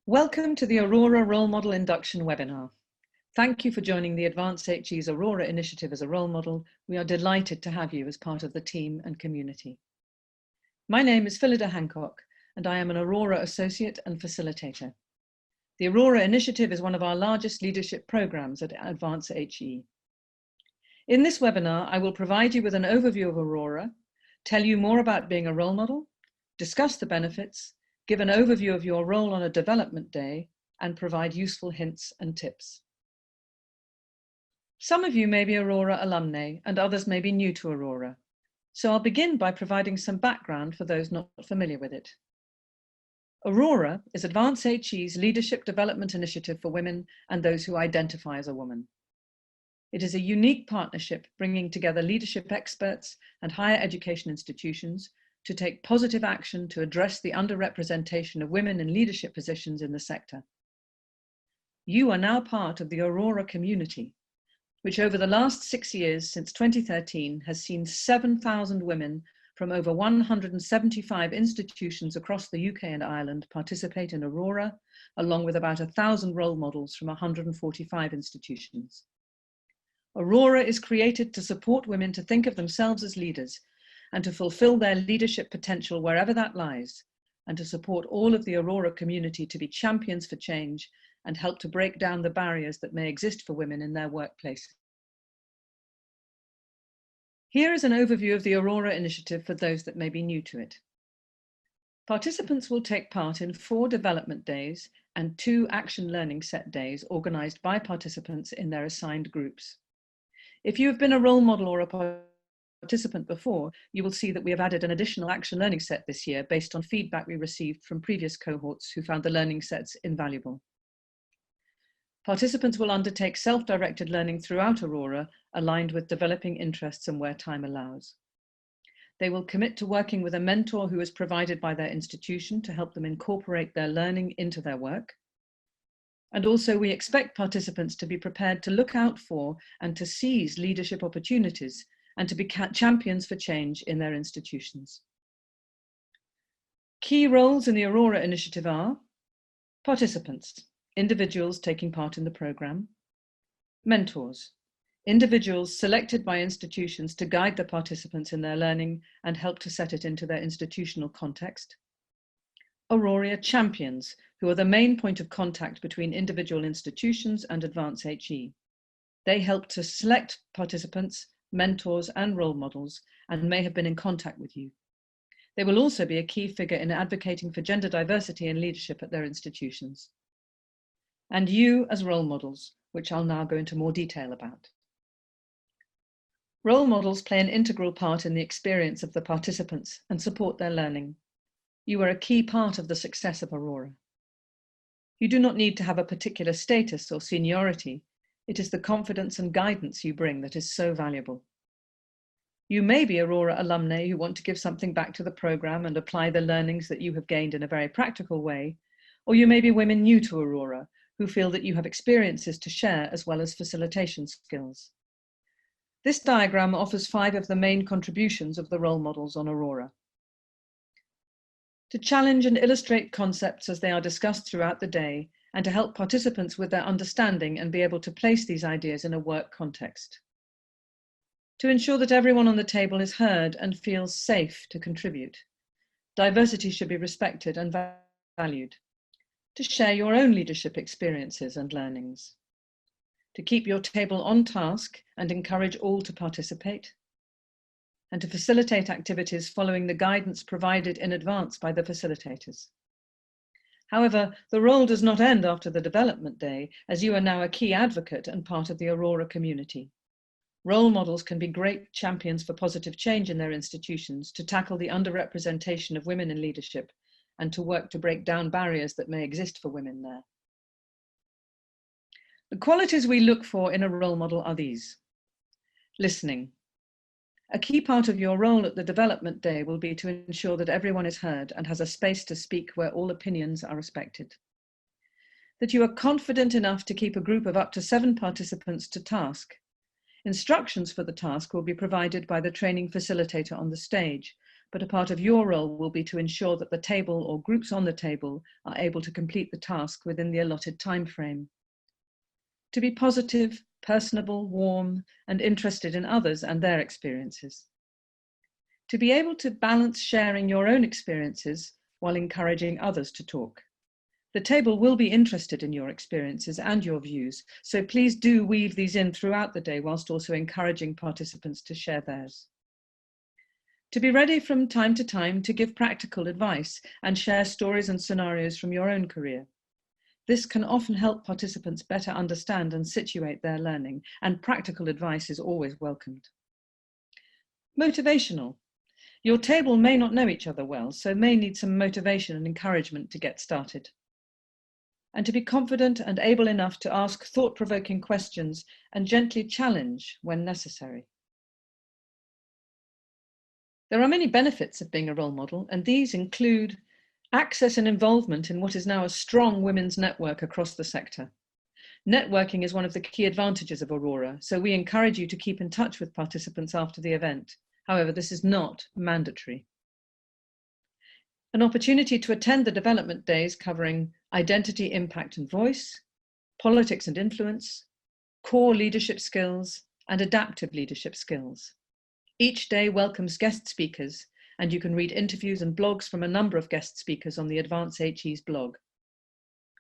Welcome to the Aurora Role Model Induction webinar. Thank you for joining the Advance HE's Aurora initiative as a role model. We are delighted to have you as part of the team and community. My name is Phyllida Hancock, and I am an Aurora Associate and Facilitator. The Aurora initiative is one of our largest leadership programs at Advance HE. In this webinar, I will provide you with an overview of Aurora, tell you more about being a role model, discuss the benefits, give an overview of your role on a development day, and provide useful hints and tips. Some of you may be Aurora alumni and others may be new to Aurora. So I'll begin by providing some background for those not familiar with it. Aurora is Advance HE's leadership development initiative for women and those who identify as a woman. It is a unique partnership bringing together leadership experts and higher education institutions to take positive action to address the underrepresentation of women in leadership positions in the sector. You are now part of the Aurora community, which over the last 6 years, since 2013, has seen 7,000 women from over 175 institutions across the UK and Ireland participate in Aurora, along with about 1,000 role models from 145 institutions. Aurora is created to support women to think of themselves as leaders and to fulfill their leadership potential wherever that lies, and to support all of the Aurora community to be champions for change and help to break down the barriers that may exist for women in their workplace. Here is an overview of the Aurora initiative for those that may be new to it. Participants will take part in 4 development days and 2 action learning set days organised by participants in their assigned groups. If you have been a role model or a participant before, you will see that we have added an additional action learning set this year based on feedback we received from previous cohorts who found the learning sets invaluable. Participants will undertake self-directed learning throughout Aurora, aligned with developing interests and where time allows. They will commit to working with a mentor who is provided by their institution to help them incorporate their learning into their work. And also we expect participants to be prepared to look out for and to seize leadership opportunities and to be champions for change in their institutions. Key roles in the Aurora initiative are participants, individuals taking part in the programme; mentors, individuals selected by institutions to guide the participants in their learning and help to set it into their institutional context; Aurora champions, who are the main point of contact between individual institutions and Advance HE. They help to select participants, mentors and role models, and may have been in contact with you. They will also be a key figure in advocating for gender diversity and leadership at their institutions. And you as role models, which I'll now go into more detail about. Role models play an integral part in the experience of the participants and support their learning. You are a key part of the success of Aurora. You do not need to have a particular status or seniority. It is the confidence and guidance you bring that is so valuable. You may be Aurora alumni who want to give something back to the programme and apply the learnings that you have gained in a very practical way, or you may be women new to Aurora who feel that you have experiences to share as well as facilitation skills. This diagram offers 5 of the main contributions of the role models on Aurora. To challenge and illustrate concepts as they are discussed throughout the day, and to help participants with their understanding and be able to place these ideas in a work context. To ensure that everyone on the table is heard and feels safe to contribute. Diversity should be respected and valued. To share your own leadership experiences and learnings. To keep your table on task and encourage all to participate. And to facilitate activities following the guidance provided in advance by the facilitators. However, the role does not end after the development day, as you are now a key advocate and part of the Aurora community. Role models can be great champions for positive change in their institutions to tackle the underrepresentation of women in leadership and to work to break down barriers that may exist for women there. The qualities we look for in a role model are these. Listening. A key part of your role at the development day will be to ensure that everyone is heard and has a space to speak where all opinions are respected. That you are confident enough to keep a group of up to 7 participants to task. Instructions for the task will be provided by the training facilitator on the stage, but a part of your role will be to ensure that the table or groups on the table are able to complete the task within the allotted time frame. To be positive, personable, warm, and interested in others and their experiences. To be able to balance sharing your own experiences while encouraging others to talk. The table will be interested in your experiences and your views, so please do weave these in throughout the day whilst also encouraging participants to share theirs. To be ready from time to time to give practical advice and share stories and scenarios from your own career. This can often help participants better understand and situate their learning, and practical advice is always welcomed. Motivational. Your table may not know each other well, so may need some motivation and encouragement to get started. And to be confident and able enough to ask thought-provoking questions and gently challenge when necessary. There are many benefits of being a role model, and these include access and involvement in what is now a strong women's network across the sector. Networking is one of the key advantages of Aurora, so we encourage you to keep in touch with participants after the event. However, this is not mandatory. An opportunity to attend the development days covering identity, impact and voice, politics and influence, core leadership skills, and adaptive leadership skills. Each day welcomes guest speakers, and you can read interviews and blogs from a number of guest speakers on the Advance HE's blog.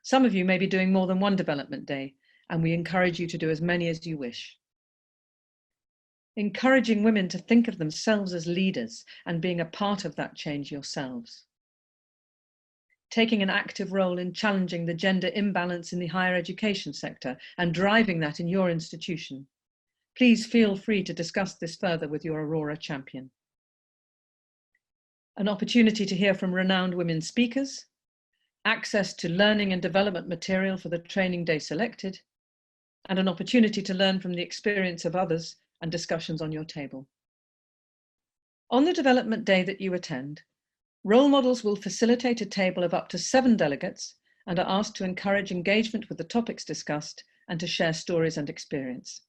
Some of you may be doing more than one development day, and we encourage you to do as many as you wish. Encouraging women to think of themselves as leaders and being a part of that change yourselves. Taking an active role in challenging the gender imbalance in the higher education sector and driving that in your institution. Please feel free to discuss this further with your Aurora champion. An opportunity to hear from renowned women speakers, access to learning and development material for the training day selected, and an opportunity to learn from the experience of others and discussions on your table. On the development day that you attend, role models will facilitate a table of up to 7 delegates and are asked to encourage engagement with the topics discussed and to share stories and experience.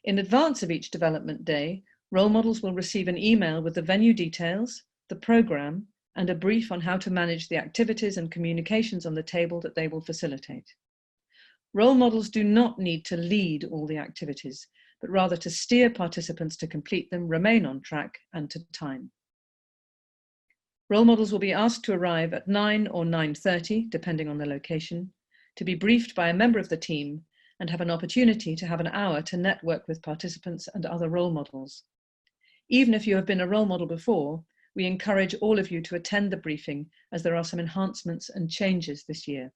In advance of each development day, role models will receive an email with the venue details, the programme, and a brief on how to manage the activities and communications on the table that they will facilitate. Role models do not need to lead all the activities, but rather to steer participants to complete them, remain on track, and to time. Role models will be asked to arrive at 9 or 9:30, depending on the location, to be briefed by a member of the team, and have an opportunity to have an hour to network with participants and other role models. Even if you have been a role model before, we encourage all of you to attend the briefing, as there are some enhancements and changes this year.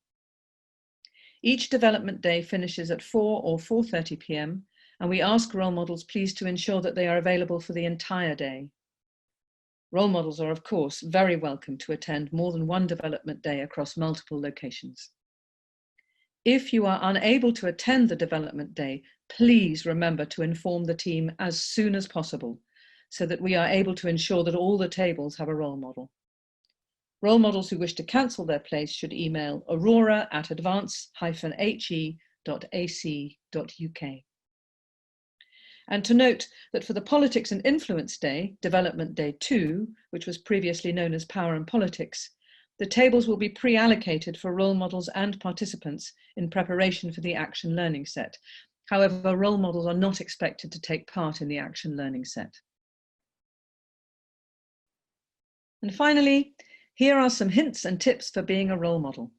Each development day finishes at 4 or 4:30 p.m, and we ask role models please to ensure that they are available for the entire day. Role models are, of course, very welcome to attend more than one development day across multiple locations. If you are unable to attend the development day, please remember to inform the team as soon as possible, so that we are able to ensure that all the tables have a role model. Role models who wish to cancel their place should email aurora@advance-he.ac.uk. And to note that for the Politics and Influence Day, Development Day 2, which was previously known as Power and Politics, the tables will be pre-allocated for role models and participants in preparation for the Action Learning Set. However, role models are not expected to take part in the Action Learning Set. And finally, here are some hints and tips for being a role model.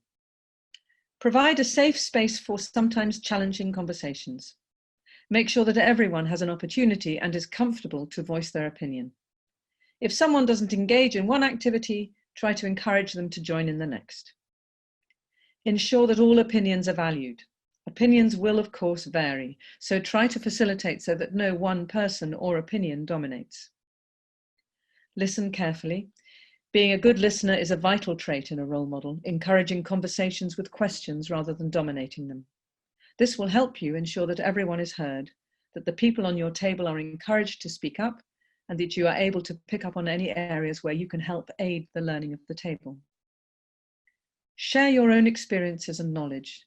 Provide a safe space for sometimes challenging conversations. Make sure that everyone has an opportunity and is comfortable to voice their opinion. If someone doesn't engage in one activity, try to encourage them to join in the next. Ensure that all opinions are valued. Opinions will, of course, vary, so try to facilitate so that no one person or opinion dominates. Listen carefully. Being a good listener is a vital trait in a role model, encouraging conversations with questions rather than dominating them. This will help you ensure that everyone is heard, that the people on your table are encouraged to speak up, and that you are able to pick up on any areas where you can help aid the learning of the table. Share your own experiences and knowledge.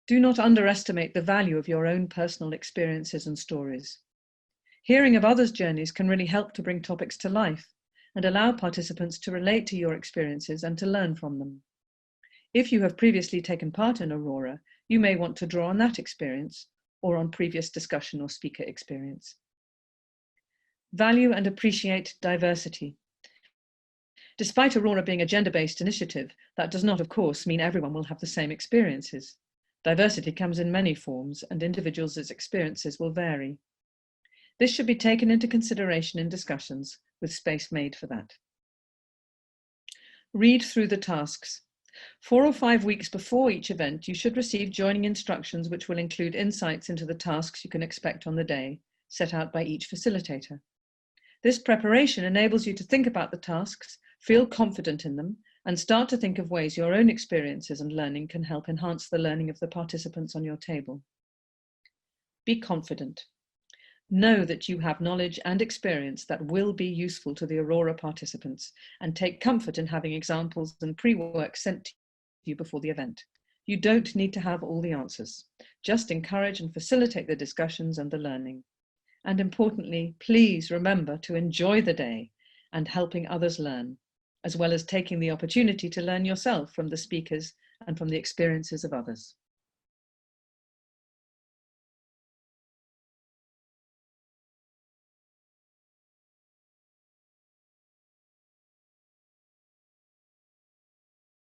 Do not underestimate the value of your own personal experiences and stories. Hearing of others' journeys can really help to bring topics to life, and allow participants to relate to your experiences and to learn from them. If you have previously taken part in Aurora, you may want to draw on that experience or on previous discussion or speaker experience. Value and appreciate diversity. Despite Aurora being a gender-based initiative, that does not, of course, mean everyone will have the same experiences. Diversity comes in many forms, and individuals' experiences will vary. This should be taken into consideration in discussions, with space made for that. Read through the tasks. 4 or 5 weeks before each event, you should receive joining instructions which will include insights into the tasks you can expect on the day, set out by each facilitator. This preparation enables you to think about the tasks, feel confident in them, and start to think of ways your own experiences and learning can help enhance the learning of the participants on your table. Be confident. Know that you have knowledge and experience that will be useful to the Aurora participants, and take comfort in having examples and pre-work sent to you before the event. You don't need to have all the answers. Just encourage and facilitate the discussions and the learning. And importantly, please remember to enjoy the day and helping others learn, as well as taking the opportunity to learn yourself from the speakers and from the experiences of others.